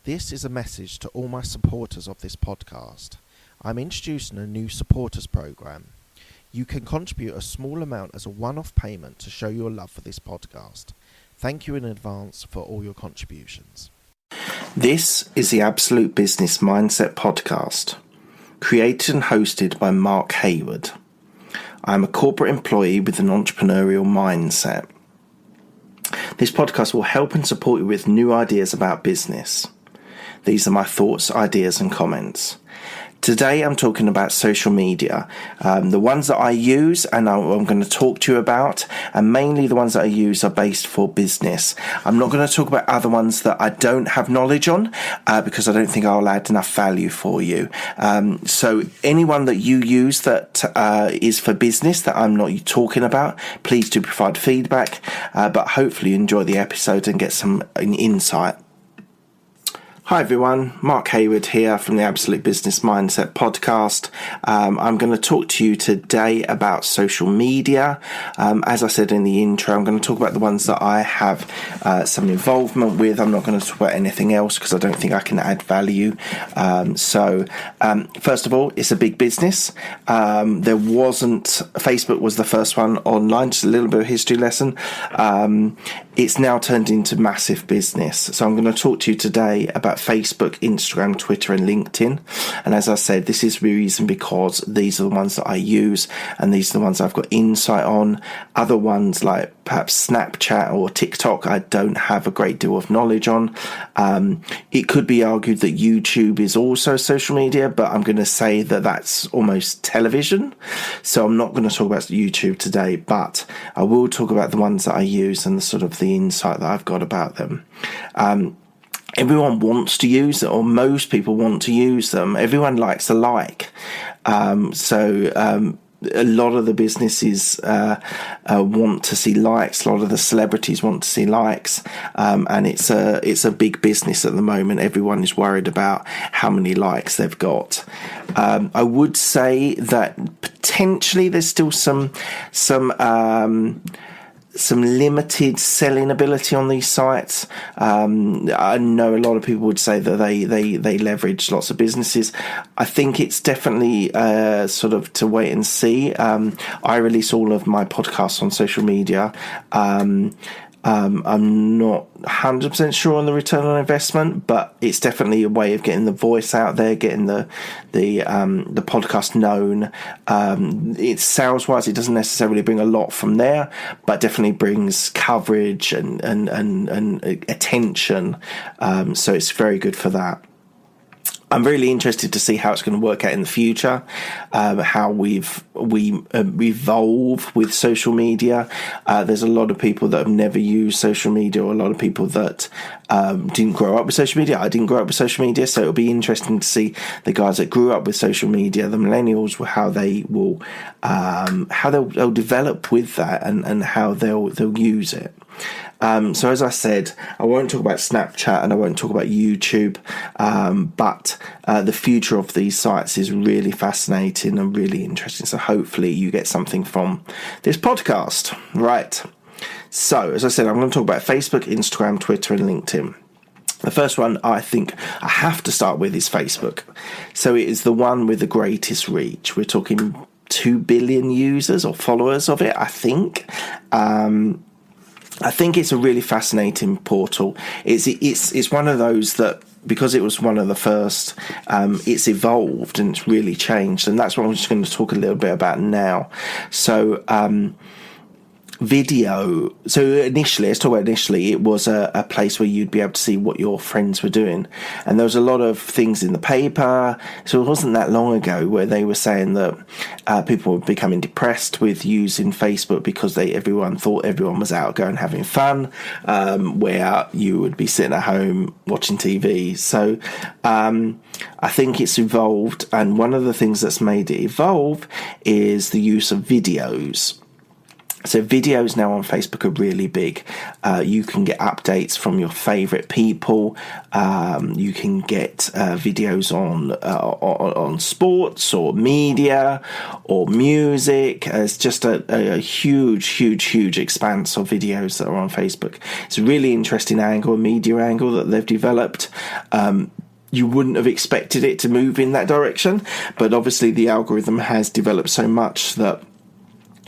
This is a message to all my supporters of this podcast. I'm introducing a new supporters program. You can contribute a small amount as a one-off payment to show your love for this podcast. Thank you in advance for all your contributions. This is the Absolute Business Mindset podcast, created and hosted by Mark Hayward. I am a corporate employee with an entrepreneurial mindset. This podcast will help and support you with new ideas about business. These are my thoughts, ideas and comments. Today I'm talking about social media, the ones that I use and I'm going to talk to you about, and mainly the ones that I use are based for business. I'm not going to talk about other ones that I don't have knowledge on because I don't think I'll add enough value for you. So anyone that you use that is for business that I'm not talking about, please do provide feedback, but hopefully you enjoy the episode and get some insight. Hi everyone, Mark Hayward here from the Absolute Business Mindset podcast. I'm going to talk to you today about social media. As I said in the intro, I'm going to talk about the ones that I have some involvement with. I'm not going to talk about anything else because I don't think I can add value. So first of all, it's a big business. Facebook was the first one online, just a little bit of history lesson. It's now turned into massive business. So I'm going to talk to you today about Facebook, Instagram, Twitter and LinkedIn. And as I said, this is the reason because these are the ones that I use and these are the ones I've got insight on. Other ones like perhaps Snapchat or TikTok, I don't have a great deal of knowledge on. It could be argued that YouTube is also social media, but I'm going to say that that's almost television. So I'm not going to talk about YouTube today, but I will talk about the ones that I use and the sort of the insight that I've got about them. Everyone wants to use it, or most people want to use them. Everyone likes a like. A lot of the businesses want to see likes. A lot of the celebrities want to see likes, and it's a big business at the moment. Everyone is worried about how many likes they've got. I would say that potentially there's still some limited selling ability on these sites. I know a lot of people would say that they leverage lots of businesses. I think it's definitely sort of to wait and see. I release all of my podcasts on social media. I'm not 100% sure on the return on investment, but it's definitely a way of getting the voice out there, getting the podcast known. It's sales wise, it doesn't necessarily bring a lot from there, but definitely brings coverage and attention. So it's very good for that. I'm really interested to see how it's going to work out in the future, how we evolve with social media. There's a lot of people that have never used social media, or a lot of people that didn't grow up with social media. I didn't grow up with social media, so it'll be interesting to see the guys that grew up with social media, the millennials, how they'll develop with that and how they'll use it. So as I said, I won't talk about Snapchat and I won't talk about YouTube, but the future of these sites is really fascinating and really interesting. So hopefully you get something from this podcast. Right. So as I said, I'm going to talk about Facebook, Instagram, Twitter and LinkedIn. The first one I think I have to start with is Facebook. So it is the one with the greatest reach. We're talking 2 billion users or followers of it, I think. I think it's a really fascinating portal. It's one of those that, because it was one of the first, it's evolved and it's really changed, and that's what I'm just going to talk a little bit about now. So video. So initially, let's talk about initially, it was a place where you'd be able to see what your friends were doing. And there was a lot of things in the paper. So it wasn't that long ago where they were saying that people were becoming depressed with using Facebook because everyone thought everyone was out going having fun, where you would be sitting at home watching TV. So I think it's evolved. And one of the things that's made it evolve is the use of videos. So videos now on Facebook are really big. You can get updates from your favorite people. You can get videos on sports or media or music. It's just a huge expanse of videos that are on Facebook. It's a really interesting angle, a media angle that they've developed. You wouldn't have expected it to move in that direction, but obviously the algorithm has developed so much that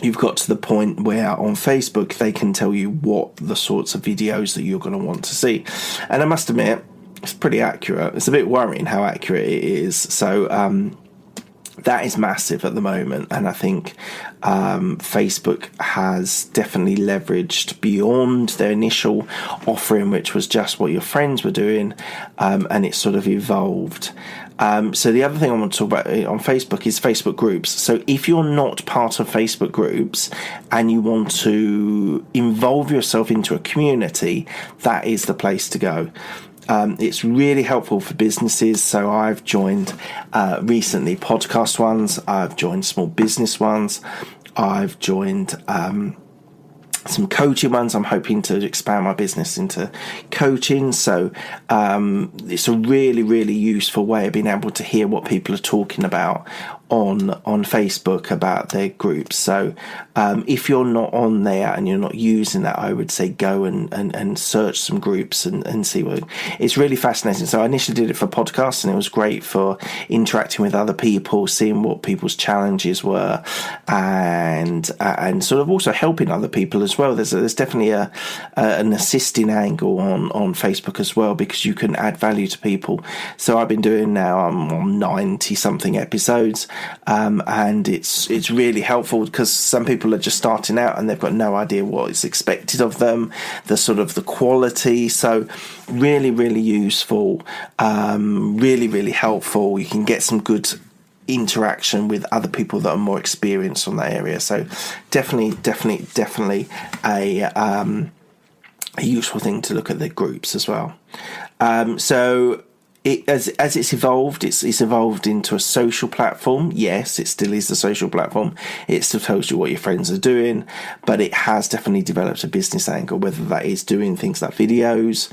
you've got to the point where on Facebook they can tell you what the sorts of videos that you're going to want to see. And I must admit, it's pretty accurate. It's a bit worrying how accurate it is. So that is massive at the moment. And I think Facebook has definitely leveraged beyond their initial offering, which was just what your friends were doing, and it's sort of evolved. So the other thing I want to talk about on Facebook is Facebook groups. So if you're not part of Facebook groups and you want to involve yourself into a community, that is the place to go. It's really helpful for businesses. So I've joined recently podcast ones. I've joined small business ones. I've joined some coaching ones. I'm hoping to expand my business into coaching. So it's a really useful way of being able to hear what people are talking about on Facebook about their groups. So if you're not on there and you're not using that, I would say go and search some groups and see what it's really fascinating. So I initially did it for podcasts, and it was great for interacting with other people, seeing what people's challenges were, and sort of also helping other people as well. There's definitely an assisting angle on Facebook as well, because you can add value to people. So I've been doing now, I'm on 90 something episodes. And it's really helpful because some people are just starting out and they've got no idea what is expected of them, the quality. So really useful, really helpful. You can get some good interaction with other people that are more experienced on that area. So definitely a useful thing to look at the groups as well. So as it's evolved into a social platform. Yes, it still is a social platform. It still tells you what your friends are doing, but it has definitely developed a business angle, whether that is doing things like videos,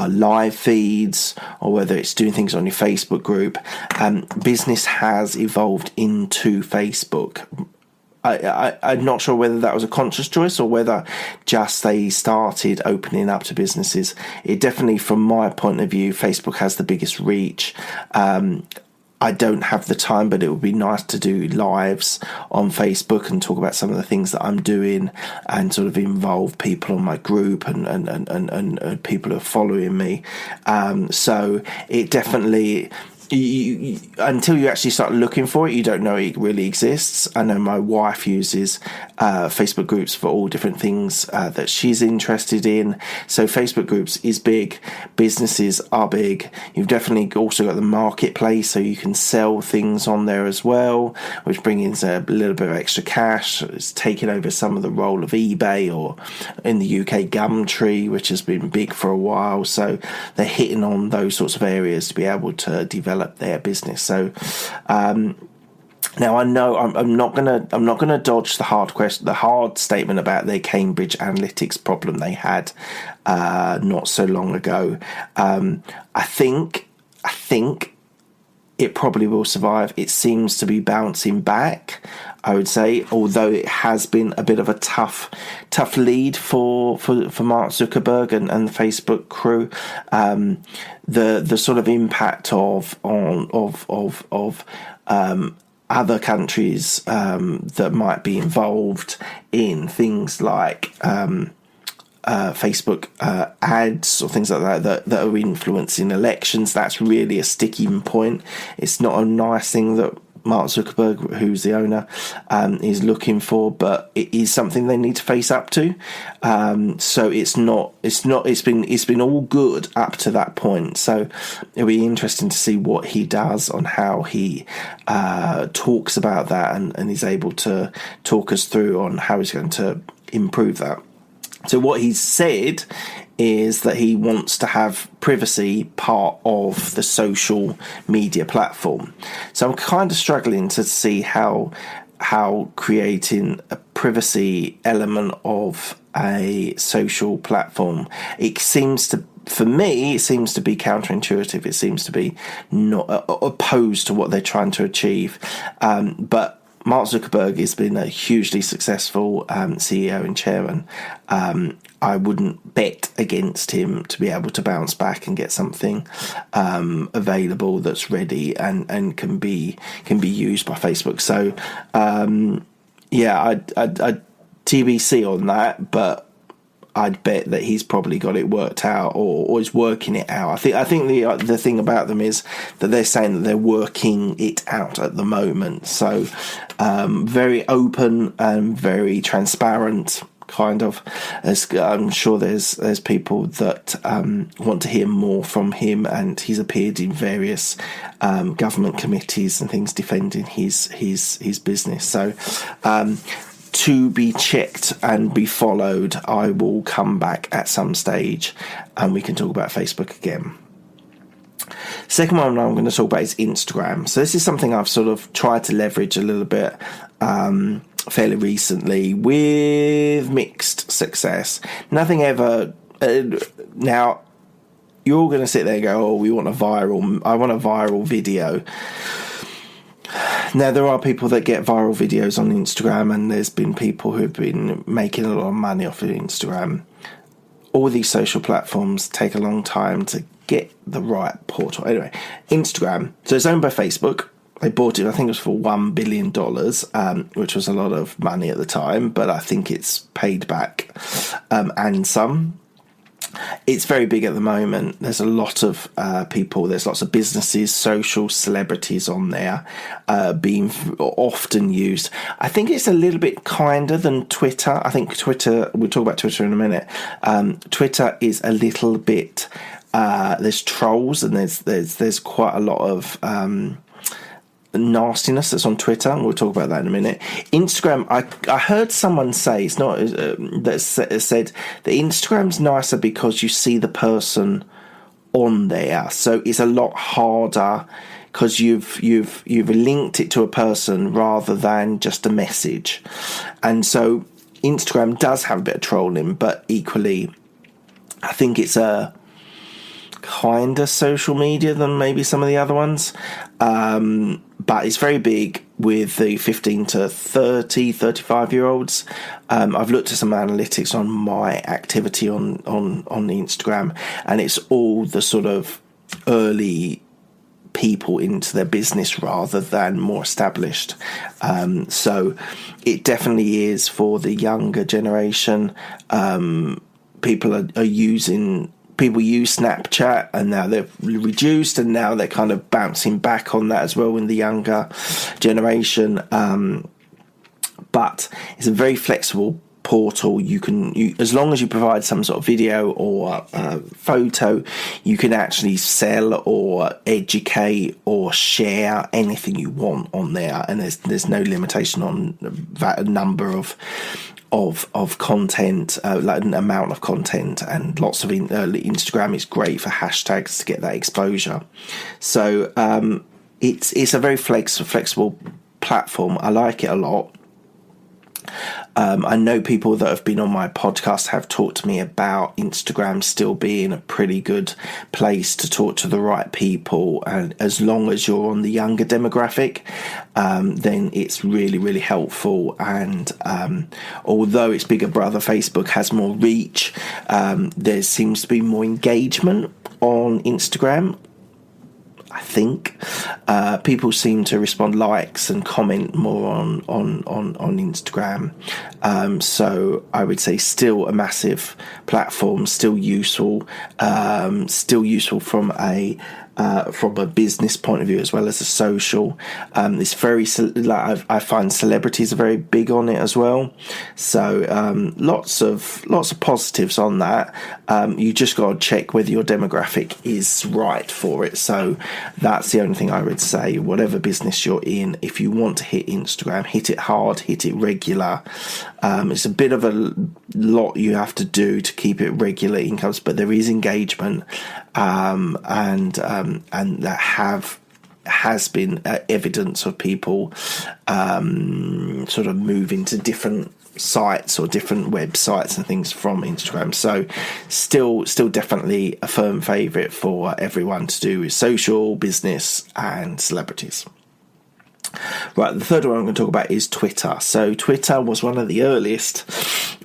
live feeds, or whether it's doing things on your Facebook group. Business has evolved into Facebook. I'm not sure whether that was a conscious choice or whether just they started opening up to businesses. It definitely, from my point of view, Facebook has the biggest reach. I don't have the time, but it would be nice to do lives on Facebook and talk about some of the things that I'm doing and sort of involve people on my group and people who are following me. So it definitely... until you actually start looking for it, you don't know it really exists. I know my wife uses Facebook groups for all different things that she's interested in. So Facebook groups is big. Businesses are big. You've definitely also got the marketplace, so you can sell things on there as well, which brings in a little bit of extra cash. It's taking over some of the role of eBay, or in the UK, Gumtree, which has been big for a while. So they're hitting on those sorts of areas to be able to develop their business. So now I know I'm not gonna dodge the hard statement about their Cambridge Analytics problem they had not so long ago. I think it probably will survive. It seems to be bouncing back, I would say, although it has been a bit of a tough lead for Mark Zuckerberg and the Facebook crew. The sort of impact of other countries that might be involved in things like Facebook ads or things like that are influencing elections. That's really a sticking point. It's not a nice thing that Mark Zuckerberg, who's the owner, is looking for, but it is something they need to face up to. So it's been all good up to that point. So it'll be interesting to see what he does on how he talks about that and is able to talk us through on how he's going to improve that. So what he's said is that he wants to have privacy part of the social media platform. So I'm kind of struggling to see how how creating a privacy element of a social platform, it seems to, for me, it seems to be counterintuitive. It seems to be not opposed to what they're trying to achieve. But Mark Zuckerberg has been a hugely successful CEO and chairman. I wouldn't bet against him to be able to bounce back and get something available that's ready and can be used by Facebook. So I'd TBC on that, but I'd bet that he's probably got it worked out or is working it out. I think the thing about them is that they're saying that they're working it out at the moment. So very open and very transparent, kind of. As I'm sure there's people that want to hear more from him, and he's appeared in various government committees and things defending his business. So. To be checked and be followed. I will come back at some stage and we can talk about Facebook again. Second one I'm going to talk about is Instagram. So this is something I've sort of tried to leverage a little bit fairly recently with mixed success. Nothing ever... now, you're all going to sit there and go, I want a viral video. Now, there are people that get viral videos on Instagram, and there's been people who've been making a lot of money off of Instagram. All these social platforms take a long time to get the right portal. Anyway, Instagram. So it's owned by Facebook. They bought it, I think it was for $1 billion, which was a lot of money at the time, but I think it's paid back and some. It's very big at the moment. There's a lot of people, there's lots of businesses, social celebrities on there being often used. I think it's a little bit kinder than Twitter. I think Twitter, we'll talk about Twitter in a minute. Twitter is a little bit, there's trolls and there's quite a lot of nastiness that's on Twitter, and we'll talk about that in a minute. Instagram, I heard someone say, it's not that said that Instagram's nicer because you see the person on there, so it's a lot harder because you've linked it to a person rather than just a message. And so Instagram does have a bit of trolling, but equally I think it's a kinder social media than maybe some of the other ones. But it's very big with the 15 to 30, 35-year-olds. I've looked at some analytics on my activity on Instagram, and it's all the sort of early people into their business rather than more established. So it definitely is for the younger generation. People use Snapchat, and now they've reduced, and now they're kind of bouncing back on that as well in the younger generation. But it's a very flexible portal. You as long as you provide some sort of video or photo, you can actually sell or educate or share anything you want on there, and there's no limitation on that number of content, like an amount of content, and lots of Instagram is great for hashtags to get that exposure. So it's a very flexible platform. I like it a lot. I know people that have been on my podcast have talked to me about Instagram still being a pretty good place to talk to the right people, and as long as you're on the younger demographic, then it's really, really helpful. And although it's bigger brother, Facebook has more reach, there seems to be more engagement on Instagram. I think people seem to respond, likes and comment more on Instagram. So I would say still a massive platform, still useful from a business point of view as well as a social. It's very I find celebrities are very big on it as well. So lots of positives on that. You just got to check whether your demographic is right for it. So that's the only thing I would say. Whatever business you're in, if you want to hit Instagram, hit it hard, hit it regular. It's a bit of a lot you have to do to keep it regular incomes, but there is engagement, and that have has been evidence of people sort of moving to different sites or different websites and things from Instagram. So still definitely a firm favourite for everyone to do with social, business and celebrities. Right, the third one I'm going to talk about is Twitter. So Twitter was one of the earliest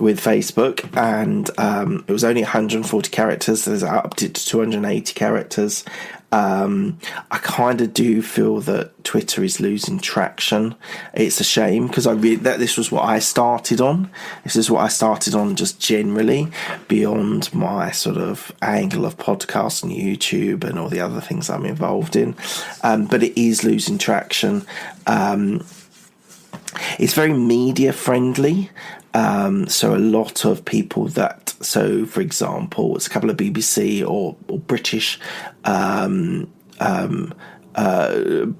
with Facebook, and it was only 140 characters. There's up to 280 characters. I kind of do feel that Twitter is losing traction. It's a shame, because this was what I started on. This is what I started on just generally, beyond my sort of angle of podcasts and YouTube and all the other things I'm involved in. But it is losing traction. It's very media friendly. So a lot of people for example, it's a couple of BBC or British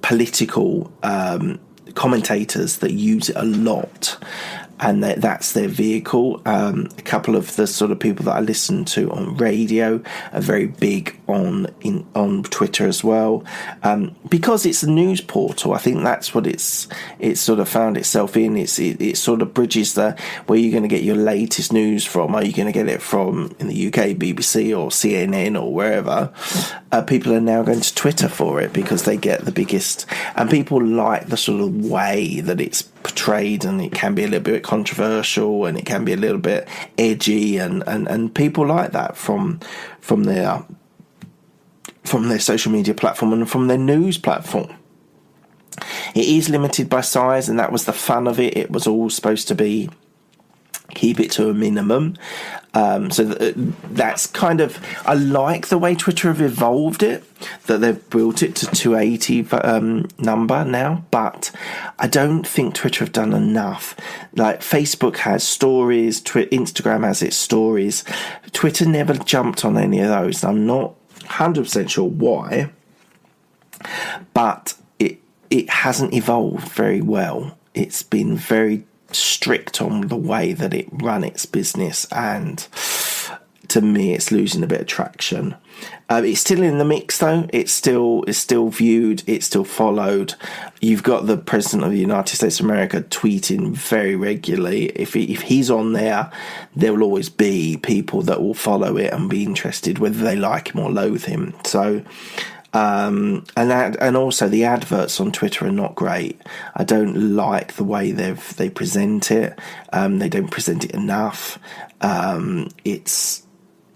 political commentators that use it a lot, and that's their vehicle. A couple of the sort of people that I listen to on radio are very big on Twitter as well, because it's a news portal. I think that's what it's sort of found itself in. It sort of bridges where you're going to get your latest news from. Are you going to get it from, in the UK, BBC or CNN or wherever? People are now going to Twitter for it because they get the biggest, and people like the sort of way that it's portrayed, and it can be a little bit controversial and it can be a little bit edgy, and people like that from their social media platform and from their news platform. It is limited by size, and that was the fun of it. It was all supposed to be keep it to a minimum. So that's kind of, I like the way Twitter have evolved it, that they've built it to 280 number now, but I don't think Twitter have done enough. Like Facebook has stories, Instagram has its stories. Twitter never jumped on any of those. I'm not 100% sure why, but it hasn't evolved very well. It's been very strict on the way that it run its business, and to me it's losing a bit of traction. It's still in the mix though. It's still viewed, it's still followed. You've got the President of the United States of America tweeting very regularly. If he's on there will always be people that will follow it and be interested, whether they like him or loathe him. So and also the adverts on Twitter are not great. I don't like the way they present it. They don't present it enough. It's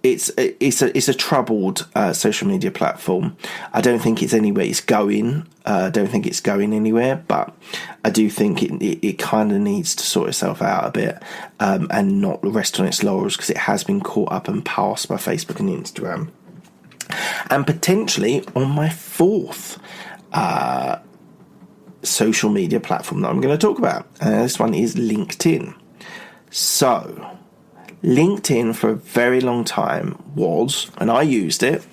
a troubled social media platform. I don't think it's anywhere it's going. I don't think it's going anywhere, but I do think it kind of needs to sort itself out a bit, and not rest on its laurels, because it has been caught up and passed by Facebook and Instagram. And potentially on my fourth social media platform that I'm going to talk about. This one is LinkedIn. So LinkedIn for a very long time was, and I used it,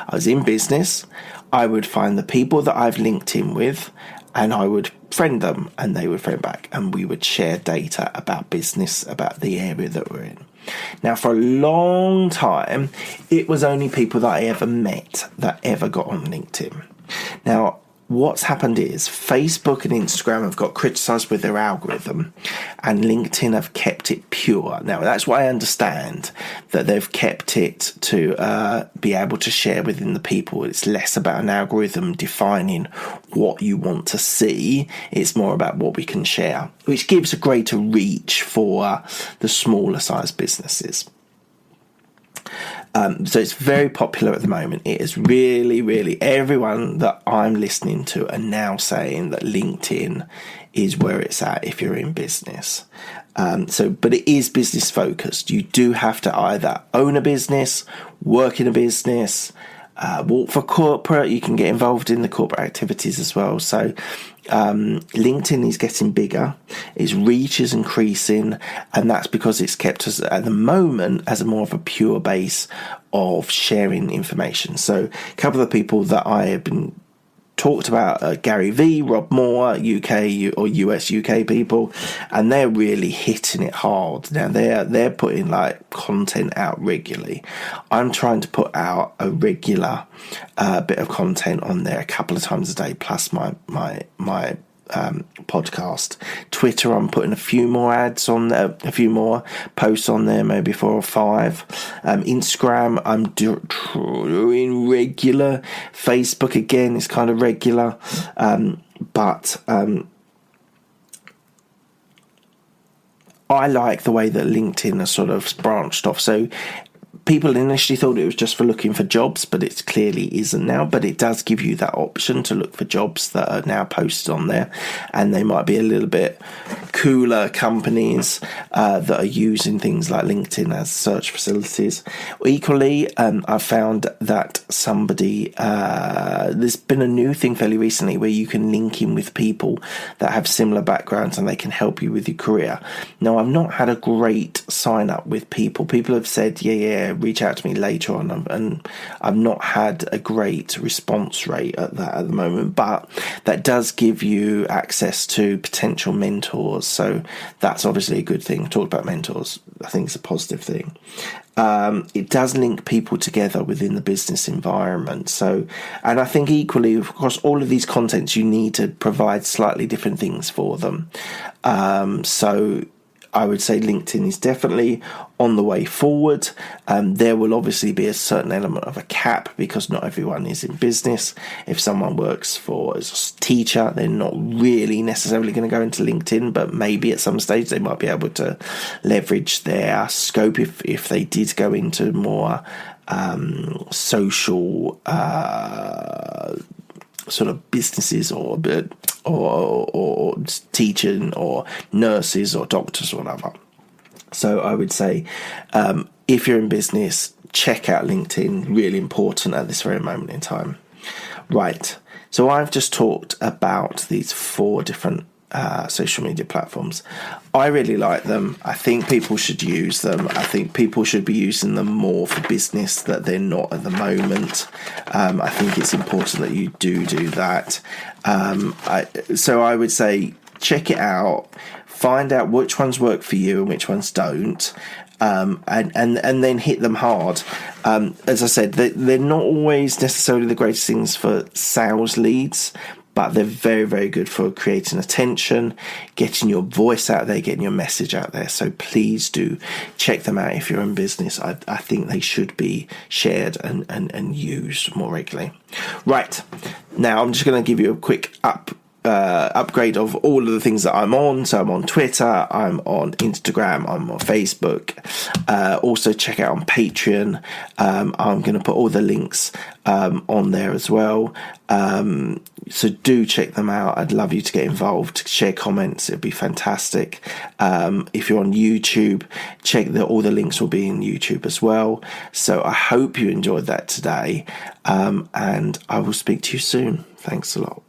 I was in business, I would find the people that I've linked in with, and I would friend them and they would friend back, and we would share data about business, about the area that we're in. Now, for a long time, it was only people that I ever met that ever got on LinkedIn. Now, what's happened is Facebook and Instagram have got criticised with their algorithm, and LinkedIn have kept it pure. Now, that's why I understand that they've kept it to be able to share within the people. It's less about an algorithm defining what you want to see. It's more about what we can share, which gives a greater reach for the smaller size businesses. So it's very popular at the moment. It is really, everyone that I'm listening to are now saying that LinkedIn is where it's at if you're in business. But it is business focused. You do have to either own a business, work in a business, work for corporate. You can get involved in the corporate activities as well. So LinkedIn is getting bigger, its reach is increasing, and that's because it's kept us at the moment as a more of a pure base of sharing information. So a couple of the people that I have been talked about Gary V, Rob Moore, UK or US UK people, and they're really hitting it hard. Now they're putting like content out regularly. I'm trying to put out a regular bit of content on there a couple of times a day, plus my podcast. Twitter, I'm putting a few more ads on there, a few more posts on there, maybe 4 or 5. Instagram, I'm doing regular. Facebook, again, is kind of regular. But I like the way that LinkedIn has sort of branched off. So people initially thought it was just for looking for jobs, but it clearly isn't now. But it does give you that option to look for jobs that are now posted on there, and they might be a little bit cooler companies that are using things like LinkedIn as search facilities. Equally, I found that there's been a new thing fairly recently where you can link in with people that have similar backgrounds and they can help you with your career. Now, I've not had a great sign up with people. People have said, yeah, reach out to me later on, and I've not had a great response rate at that at the moment, but that does give you access to potential mentors, so that's obviously a good thing. Talk about mentors, I think it's a positive thing. It does link people together within the business environment. So, and I think equally, of course, all of these contents, you need to provide slightly different things for them. So I would say LinkedIn is definitely on the way forward. There will obviously be a certain element of a cap because not everyone is in business. If someone works as a teacher, they're not really necessarily going to go into LinkedIn, but maybe at some stage they might be able to leverage their scope if they did go into more social sort of businesses or teaching or nurses or doctors or whatever. So I would say if you're in business, check out LinkedIn, really important at this very moment in time. Right, so I've just talked about these 4 different social media platforms. I really like them. I think people should use them. I think people should be using them more for business that they're not at the moment. I think it's important that you do that. So I would say check it out, find out which ones work for you and which ones don't. And then hit them hard. As I said, they're not always necessarily the greatest things for sales leads, but they're very, very good for creating attention, getting your voice out there, getting your message out there. So please do check them out if you're in business. I think they should be shared and used more regularly. Right, now I'm just going to give you a quick upgrade of all of the things that I'm on. So I'm on Twitter, I'm on Instagram, I'm on Facebook. Also check out on Patreon. I'm going to put all the links on there as well. So do check them out. I'd love you to get involved, share comments. It'd be fantastic. If you're on YouTube, check that all the links will be in YouTube as well. So I hope you enjoyed that today. And I will speak to you soon. Thanks a lot.